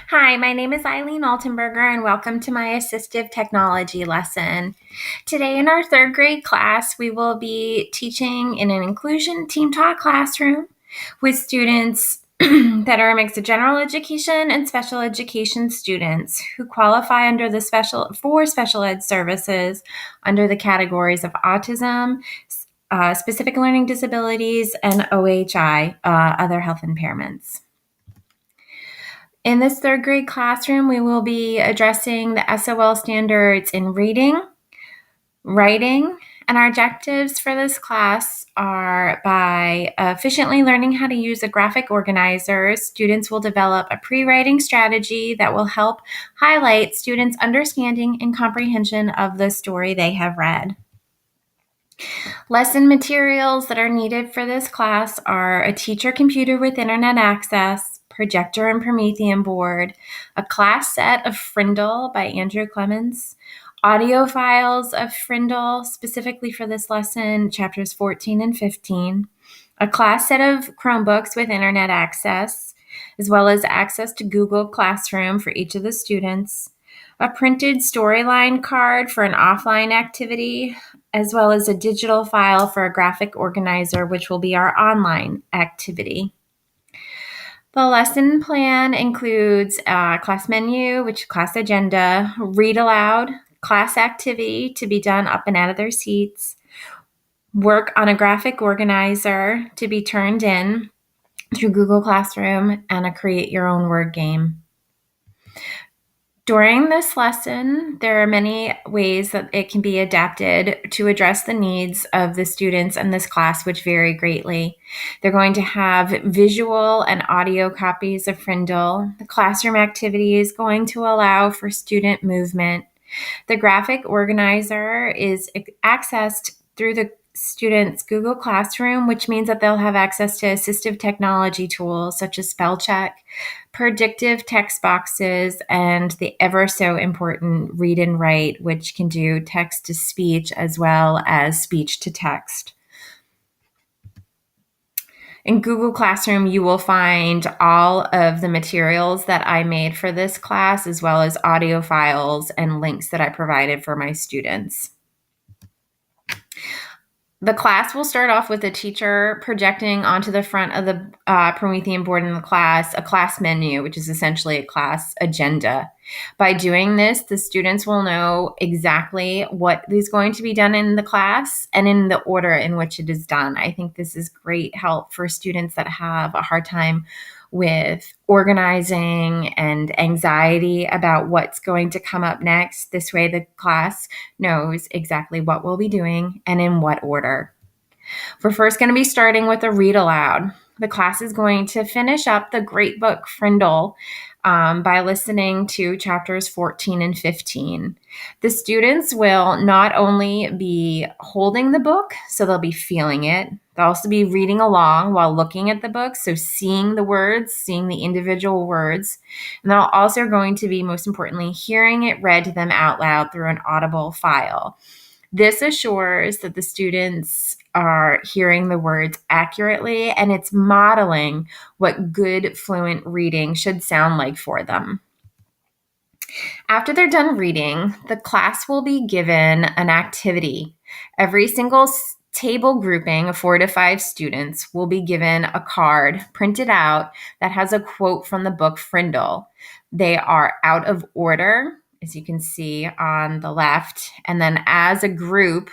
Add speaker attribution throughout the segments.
Speaker 1: Hi, my name is Altenburger, and welcome to my assistive technology lesson. Today in our third grade class, we will be teaching in an inclusion team taught classroom with students that are a mix of general education and special education students who qualify under the special ed services under the categories of autism, specific learning disabilities, and OHI, other health impairments. In this third grade classroom, we will be addressing the SOL standards in reading, writing, and our objectives for this class are by efficiently learning how to use a graphic organizer. Students will develop a pre-writing strategy that will help highlight students' understanding and comprehension of the story they have read. Lesson materials that are needed for this class are a teacher computer with internet access, projector and Promethean board, a class set of Frindle by Andrew Clements, audio files of Frindle specifically for this lesson, chapters 14 and 15, a class set of Chromebooks with internet access, as well as access to Google Classroom for each of the students, a printed storyline card for an offline activity, as well as a digital file for a graphic organizer, which will be our online activity. The lesson plan includes a class menu, which is class agenda, read aloud, class activity to be done up and out of their seats, work on a graphic organizer to be turned in through Google Classroom, and a create your own word game. During this lesson, there are many ways that it can be adapted to address the needs of the students in this class, which vary greatly. They're going to have visual and audio copies of Frindle. The classroom activity is going to allow for student movement. The graphic organizer is accessed through the students' Google Classroom, which means that they'll have access to assistive technology tools such as spell check, predictive text boxes, and the ever so important read and write, which can do text to speech as well as speech to text. In Google Classroom, you will find all of the materials that I made for this class, as well as audio files and links that I provided for my students. The class will start off with a teacher projecting onto the front of the Promethean board in the class a class menu, which is essentially a class agenda. By doing this, the students will know exactly what is going to be done in the class and in the order in which it is done. I think this is great help for students that have a hard time with organizing and anxiety about what's going to come up next. This way, the class knows exactly what we'll be doing and in what order. We're first going to be starting with a read aloud. The class is going to finish up the great book Frindle by listening to chapters 14 and 15. The students will not only be holding the book, so they'll be feeling it. They'll also be reading along while looking at the book, so seeing the words, seeing the individual words. And they're also going to be, most importantly, hearing it read to them out loud through an audible file. This assures that the students are hearing the words accurately, and it's modeling what good fluent reading should sound like for them. After they're done reading, the class will be given an activity. Every single table grouping of 4 to 5 students will be given a card printed out that has a quote from the book Frindle. They are out of order, as you can see on the left, and then as a group,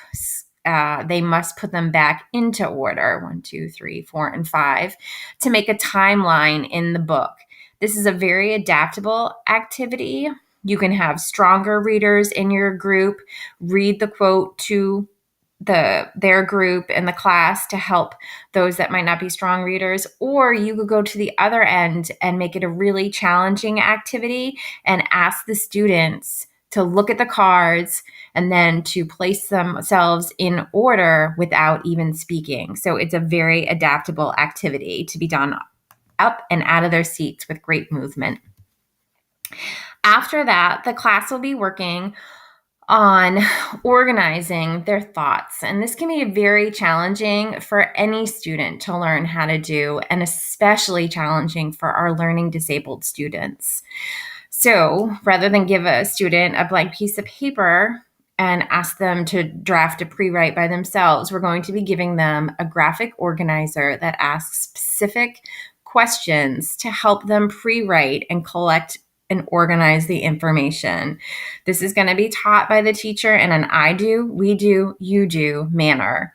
Speaker 1: they must put them back into order, 1, 2, 3, 4, and 5, to make a timeline in the book. This is a very adaptable activity. You can have stronger readers in your group read the quote to their group in the class to help those that might not be strong readers, or you could go to the other end and make it a really challenging activity and ask the students to look at the cards and then to place themselves in order without even speaking. So it's a very adaptable activity to be done up and out of their seats with great movement. After that, the class will be working on organizing their thoughts. And this can be very challenging for any student to learn how to do, and especially challenging for our learning disabled students. So rather than give a student a blank piece of paper and ask them to draft a pre-write by themselves, we're going to be giving them a graphic organizer that asks specific questions to help them pre-write and collect and organize the information. This is going to be taught by the teacher in an I do, we do, you do manner.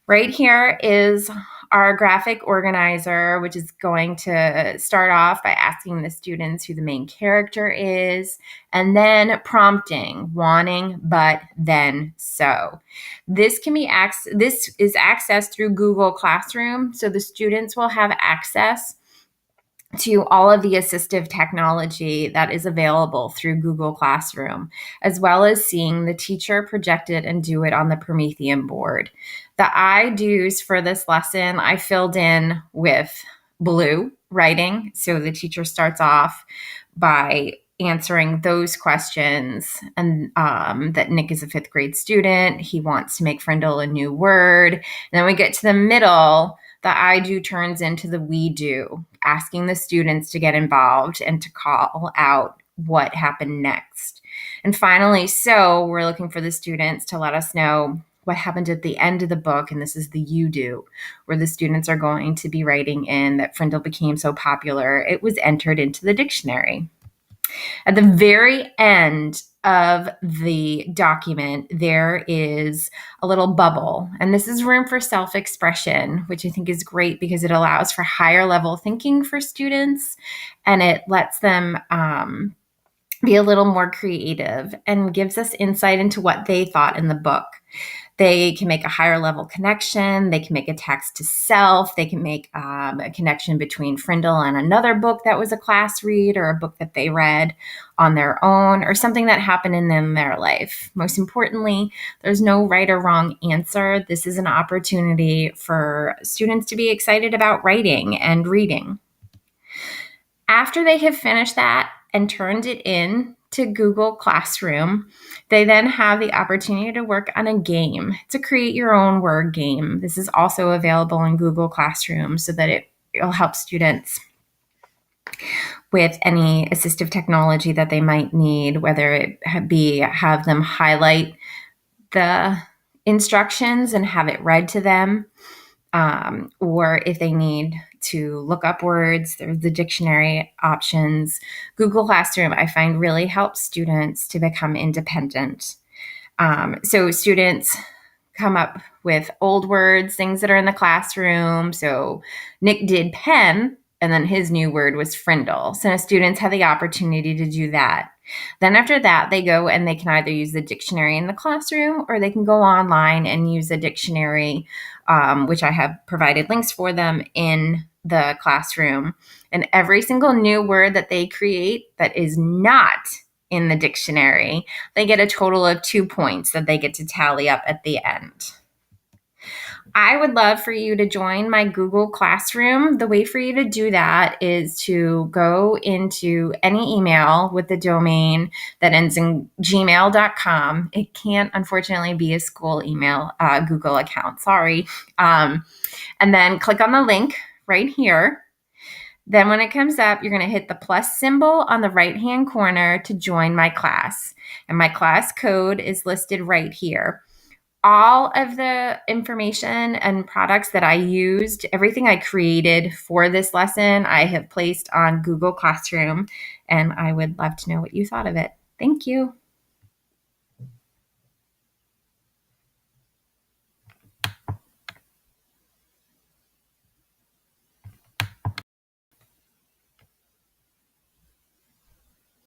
Speaker 1: Right here is our graphic organizer, which is going to start off by asking the students who the main character is, and then prompting, wanting, but, then, so. This is accessed through Google Classroom, so the students will have access to all of the assistive technology that is available through Google Classroom, as well as seeing the teacher project it and do it on the Promethean board. The I do's for this lesson I filled in with blue writing. So the teacher starts off by answering those questions, and that Nick is a fifth grade student. He wants to make Frindle a new word. And then we get to the middle. The I do turns into the we do, asking the students to get involved and to call out what happened next. And finally, so we're looking for the students to let us know what happened at the end of the book, and this is the you do, where the students are going to be writing in that Frindle became so popular, it was entered into the dictionary. At the very end of the document, there is a little bubble, and this is room for self-expression, which I think is great because it allows for higher level thinking for students, and it lets them be a little more creative and gives us insight into what they thought in the book. They can make a higher level connection. They can make a text to self. They can make a connection between Frindle and another book that was a class read, or a book that they read on their own, or something that happened in their life. Most importantly, there's no right or wrong answer. This is an opportunity for students to be excited about writing and reading. After they have finished that and turned it in to Google Classroom, they then have the opportunity to work on a game, to create your own word game. This is also available in Google Classroom so that it'll help students with any assistive technology that they might need, whether it be have them highlight the instructions and have it read to them, or if they need to look up words, there's the dictionary options. Google Classroom, I find, really helps students to become independent. So students come up with old words, things that are in the classroom. So Nick did pen, and then his new word was Frindle. So students have the opportunity to do that. Then after that, they go and they can either use the dictionary in the classroom, or they can go online and use a dictionary, which I have provided links for them in the classroom. And every single new word that they create that is not in the dictionary, they get a total of 2 points that they get to tally up at the end. I would love for you to join my Google Classroom. The way for you to do that is to go into any email with the domain that ends in gmail.com. It can't, unfortunately, be a school email, Google account. Sorry. And then click on the link right here. Then when it comes up, you're going to hit the plus symbol on the right-hand corner to join my class. And my class code is listed right here. All of the information and products that I used, everything I created for this lesson, I have placed on Google Classroom, and I would love to know what you thought of it. Thank you.